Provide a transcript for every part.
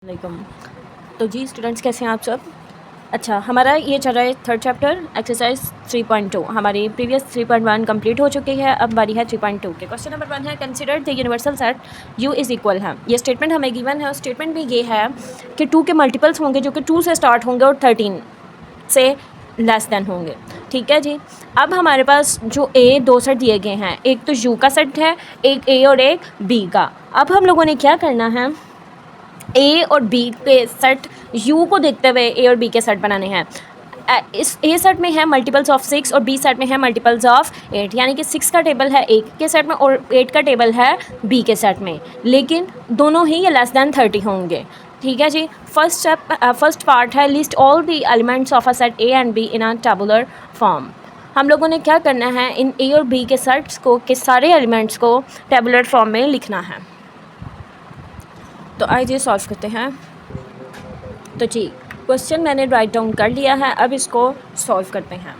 वालेकुम। तो जी स्टूडेंट्स, कैसे हैं आप सब? अच्छा, हमारा ये चल रहा है थर्ड चैप्टर एक्सरसाइज 3.2। हमारी प्रीवियस 3.1 कंप्लीट हो चुकी है। अब बारी है 3.2 के। क्वेश्चन नंबर 1 है, consider the universal set U is equal है। ये स्टेटमेंट हमें गिवन है और स्टेटमेंट में ये है कि 2 के मल्टीपल्स होंगे जो कि 2 से स्टार्ट होंगे और 13 से लेस देन होंगे। ठीक है जी। अब हमारे पास जो दो सेट दिए गए हैं, एक तो U का सेट है, एक A और एक B का। अब हम लोगों ने क्या करना है, ए और बी के सेट यू को देखते हुए ए और बी के सेट बनाने हैं। इस ए सेट में है मल्टीपल्स ऑफ 6 और बी सेट में है मल्टीपल्स ऑफ 8, यानी कि 6 का टेबल है ए के सेट में और 8 का टेबल है बी के सेट में, लेकिन दोनों ही ये लेस दैन 30 होंगे। ठीक है जी। फर्स्ट पार्ट है, list all the elements of a set A and be in a tabular form. हम लोगों ने क्या करना है, इन ए और बी के सेट्स को के सारे एलिमेंट्स को टेबुलर फॉर्म में लिखना है। तो आइए सॉल्व करते हैं। तो जी क्वेश्चन मैंने राइट डाउन कर लिया है, अब इसको सॉल्व करते हैं।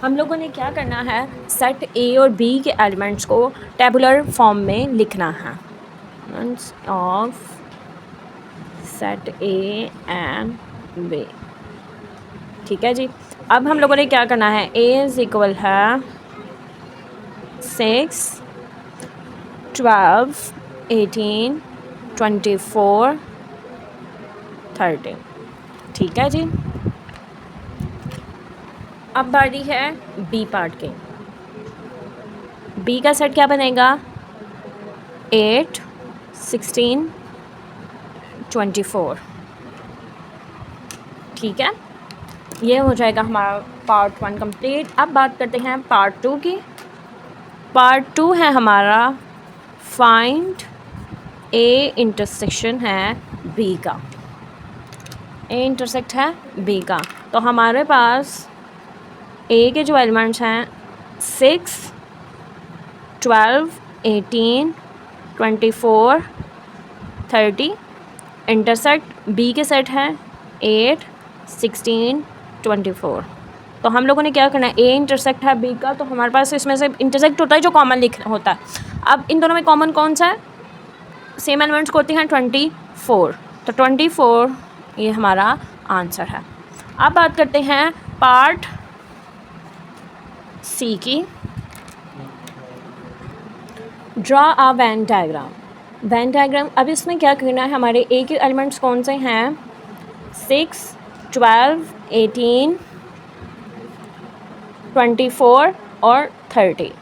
हम लोगों ने क्या करना है, सेट ए और बी के एलिमेंट्स को टेबुलर फॉर्म में लिखना है। Of set A and B. ठीक है जी। अब हम लोगों ने क्या करना है, ए इज़ इक्वल है 6, 12, 18, 24, 30। ठीक है जी। अब बारी है बी पार्ट के। बी का सेट क्या बनेगा, 8, 16, 24। ठीक है, ये हो जाएगा हमारा पार्ट 1 कंप्लीट। अब बात करते हैं पार्ट 2 की। पार्ट 2 है हमारा फाइंड ए इंटरसेक्शन है बी का। ए इंटरसेक्ट है बी का, तो हमारे पास ए के जो एलिमेंट्स हैं 6, 12, 18, 24, 30, इंटरसेक्ट बी के सेट हैं 8, 16, 24। तो हम लोगों ने क्या करना है, ए इंटरसेक्ट है बी का, तो हमारे पास इसमें से इंटरसेक्ट होता है जो कॉमन लिखना होता है। अब इन दोनों में कॉमन कौन सा है, सेम एलिमेंट्स को होते हैं 24, तो 24 ये हमारा आंसर है। अब बात करते हैं पार्ट सी की। Draw a Venn diagram. Venn diagram, अब इसमें क्या करना है, हमारे ए के एलिमेंट्स कौन से हैं, 6, 12, 18, 24 और 30,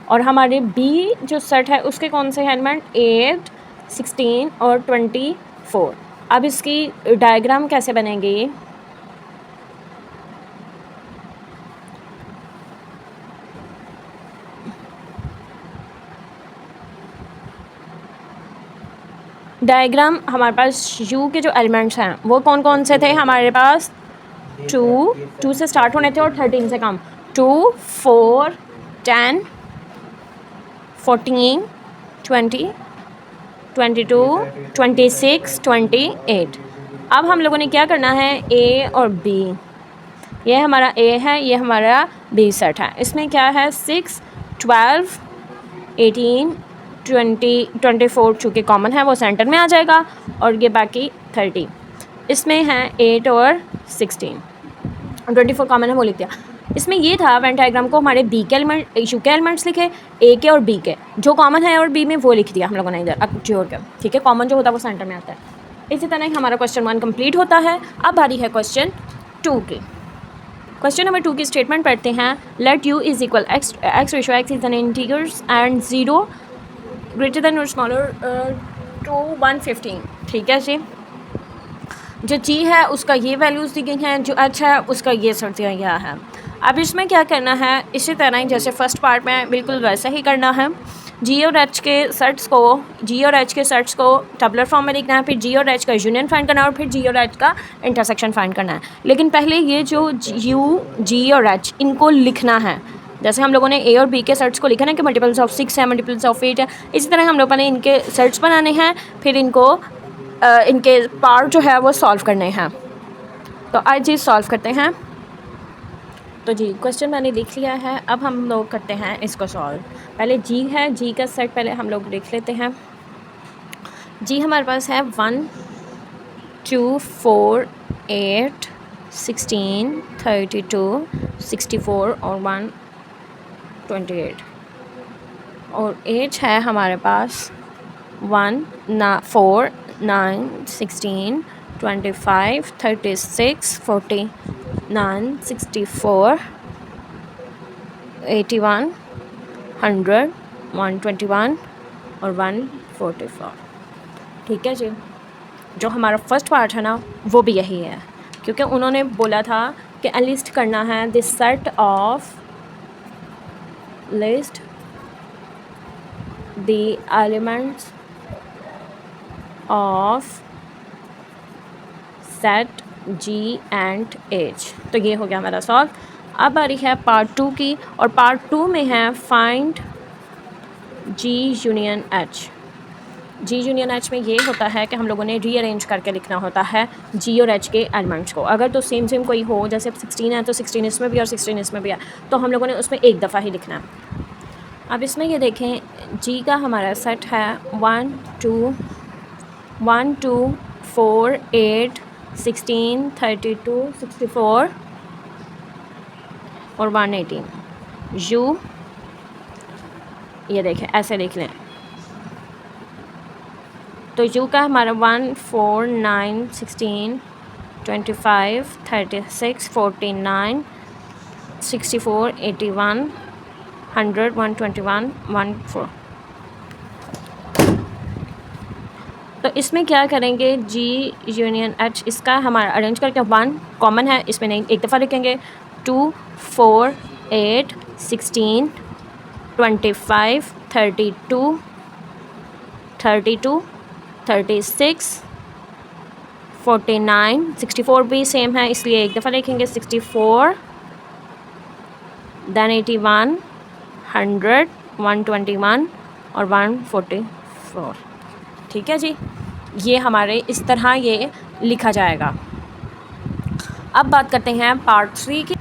और हमारे बी जो सेट है उसके कौन से एलिमेंट, 8, 16 और 24। अब इसकी डायग्राम कैसे बनेगी, डायग्राम हमारे पास यू के जो एलिमेंट्स हैं वो कौन कौन से थे, हमारे पास 2 से स्टार्ट होने थे और 13 से कम, 2, 4, 10, 14, 20, 22, 26, 28। अब हम लोगों ने क्या करना है, ए और बी, ये हमारा ए है, ये हमारा बी सेट है। इसमें क्या है, 6, 12, 18, 20, 24 चूँकि कॉमन है वो सेंटर में आ जाएगा, और ये बाकी 30। इसमें है 8 और 16, 24 कॉमन है वो लिख दिया। इसमें ये था वेन डायग्राम को हमारे बी के एलिमेंट, यू के एलिमेंट्स लिखे, ए के और बी के, जो कॉमन है और बी में वो लिख दिया हम लोगों ने इधर जोड़ के। ठीक है, कॉमन जो होता है वो सेंटर में आता है। इसी तरह ही हमारा क्वेश्चन 1 कंप्लीट होता है। अब बारी है क्वेश्चन 2 की। क्वेश्चन नंबर 2 की स्टेटमेंट पढ़ते हैं, let you is equal x ratio x is an integers and 0 greater than और स्मॉलर टू 115। ठीक है जी। जो जी है उसका ये वैल्यूज़ दी गई हैं, जो एच है उसका ये सर्च दिया गया है। अब इसमें क्या करना है, इसी तरह ही जैसे फर्स्ट पार्ट में बिल्कुल वैसा ही करना है। जी और एच के सेट्स को टेबुलर फॉर्म में लिखना है, फिर जी और एच का यूनियन फाइंड करना है, और फिर जी और एच का इंटरसेक्शन फाइंड करना है। लेकिन पहले ये जो यू, जी और एच, इनको लिखना है। जैसे हम लोगों ने ए और बी के सेट्स को लिखा ना कि मल्टीपल्स ऑफ 6 है, मल्टीपल्स ऑफ 8 है, इसी तरह हम लोगों ने इनके सेट्स बनाने हैं, फिर इनको इनके पार्ट जो है वो सॉल्व करने हैं। तो आज जी सॉल्व करते हैं। तो जी क्वेश्चन मैंने लिख लिया है, अब हम लोग करते हैं इसको सॉल्व। पहले जी है, जी का सेट पहले हम लोग लिख लेते हैं। जी हमारे पास है 1, 2 4 8 16 32 64 और 128 और एज है हमारे पास 1 4 9 16 25 36 49 64 81 100 121 और 144। ठीक है जी, जो हमारा फर्स्ट पार्ट है ना वो भी यही है, क्योंकि उन्होंने बोला था कि लिस्ट करना है this set of list the elements of set G and H. तो ये हो गया हमारा सॉल्व। अब आ रही है पार्ट 2 की, और पार्ट 2 में है फाइंड जी यूनियन एच। जी यूनियन एच में ये होता है कि हम लोगों ने रीअरेंज करके लिखना होता है जी और एच के एलिमेंट्स को। अगर तो सेम कोई हो, जैसे 16 है तो 16 इसमें भी और 16 इसमें भी है, तो हम लोगों ने उसमें एक दफ़ा ही लिखना है। अब इसमें ये देखें, जी का हमारा सेट है 1 2 4 8 16 32 64 और 118। यू ये देखें ऐसे लिख लें, तो यू का हमारा 1 4 9 16 25 36 49 64 81 100 121 14। तो इसमें क्या करेंगे, जी यूनियन एच, इसका हमारा अरेंज करके 1 कॉमन है, इसमें नहीं एक दफ़ा लिखेंगे। 2 4 8 16 25 32 32 36 49 64 भी सेम है, इसलिए एक दफ़ा लिखेंगे 64, दैन 81 100 121 और 144। ठीक है जी, ये हमारे इस तरह ये लिखा जाएगा। अब बात करते हैं पार्ट 3 की।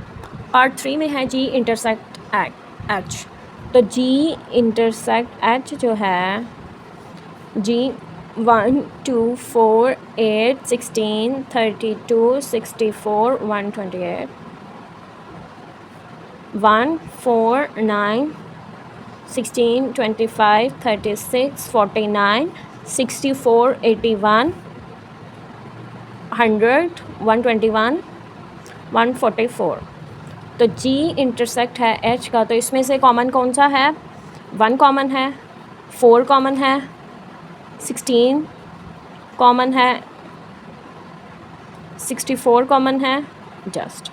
पार्ट 3 में है जी इंटरसेक्ट एच। तो जी इंटरसेक्ट एच जो है, जी 1 2 4 8 16 32 64 128 1 4 9 16 25 36 49 64 81 100 121 144। तो जी इंटरसेक्ट है एच का, तो इसमें से कॉमन कौन सा है? 1 कॉमन है, 4 कॉमन है, 16 कॉमन है, 64 कॉमन है जस्ट।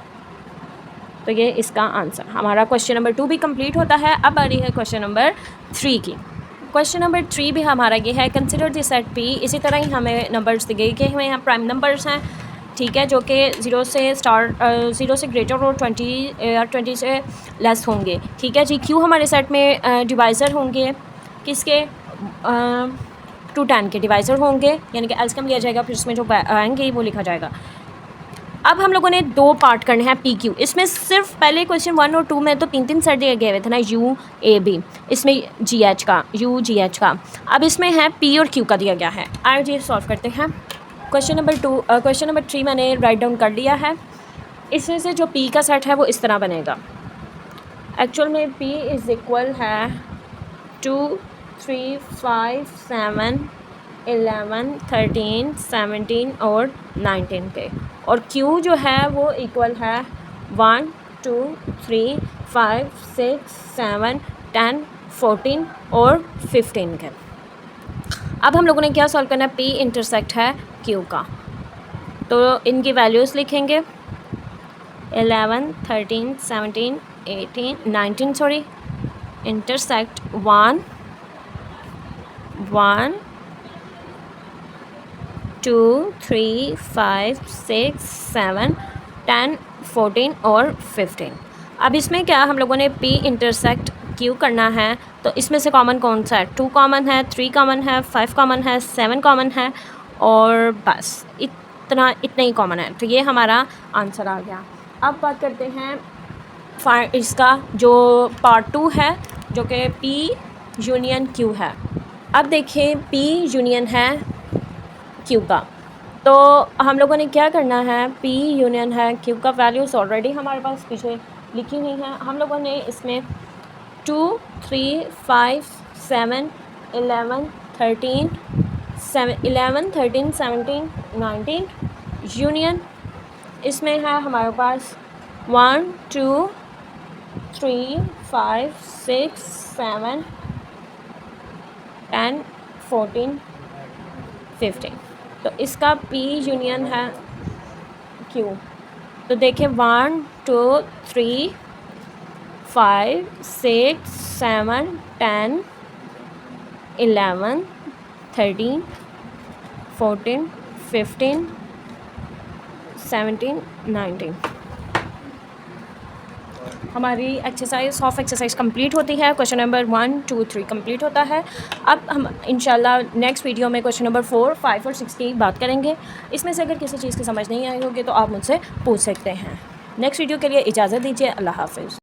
तो ये इसका आंसर। हमारा क्वेश्चन नंबर 2 भी कंप्लीट होता है। अब आ रही है क्वेश्चन नंबर 3 की। क्वेश्चन नंबर 3 भी हमारा ये है, कंसिडर द सेट पी। इसी तरह ही हमें नंबर्स दिए गए कि हमें यहाँ प्राइम नंबर्स हैं, ठीक है, जो कि 0 से ग्रेटर और 20 से लेस होंगे। ठीक है जी। क्यों हमारे सेट में डिवाइज़र होंगे किसके? 2 10 के डिवाइज़र होंगे, यानी कि एल्स कम लिया जाएगा, फिर उसमें जो आएंगे वो लिखा जाएगा। अब हम लोगों ने 2 पार्ट करने हैं पी क्यू। इसमें सिर्फ पहले क्वेश्चन 1 और 2 में तो 3 सेट दिए गए हुए थे ना, यू ए बी, इसमें जी एच का, यू जी एच का। अब इसमें है पी और क्यू का दिया गया है। आइए सॉल्व करते हैं। क्वेश्चन नंबर 3 मैंने राइट डाउन कर लिया है। इसमें से जो पी का सेट है वो इस तरह बनेगा। एक्चुअल में पी इज़ इक्वल है 2 3 5 7 11 13 17 और 19 के, और Q जो है वो इक्वल है 1 2 3 5 6 7 10 14 और 15 के। अब हम लोगों ने क्या सॉल्व करना है? P इंटरसेक्ट है Q का, तो इनकी वैल्यूज़ लिखेंगे 11 13 17 18 19 सॉरी, इंटरसेक्ट 1 1 2 3 5 6 7 10 14 और 15। अब इसमें क्या हम लोगों ने P इंटरसेक्ट Q करना है, तो इसमें से कॉमन कौन सा है? 2 कॉमन है, 3 कॉमन है, 5 कॉमन है, 7 कॉमन है, और बस इतना ही कॉमन है। तो ये हमारा आंसर आ गया। अब बात करते हैं इसका जो पार्ट 2 है, जो कि P यूनियन Q है। अब देखिए P यूनियन है Q का, तो हम लोगों ने क्या करना है, P यूनियन है Q का वैल्यूज़ ऑलरेडी हमारे पास पीछे लिखी हुई हैं। हम लोगों ने इसमें 2, 3, 5, 7, 11, 13, 17, 19 यूनियन इसमें है हमारे पास 1, 2, 3, 5, 6, 7, 10, 14, 15। तो इसका P यूनियन है Q। तो देखें 1, 2, 3, 5, 6, 7, 10, 11, 13, 14, 15, 17, 19। हमारी एक्सरसाइज सॉफ्ट एक्सरसाइज कंप्लीट होती है। क्वेश्चन नंबर 1, 2, 3 कंप्लीट होता है। अब हम इंशाल्लाह नेक्स्ट वीडियो में क्वेश्चन नंबर 4, 5 और 6 की बात करेंगे। इसमें से अगर किसी चीज़ की समझ नहीं आई होगी तो आप मुझसे पूछ सकते हैं। नेक्स्ट वीडियो के लिए इजाज़त दीजिए। अल्लाह हाफ़िज़।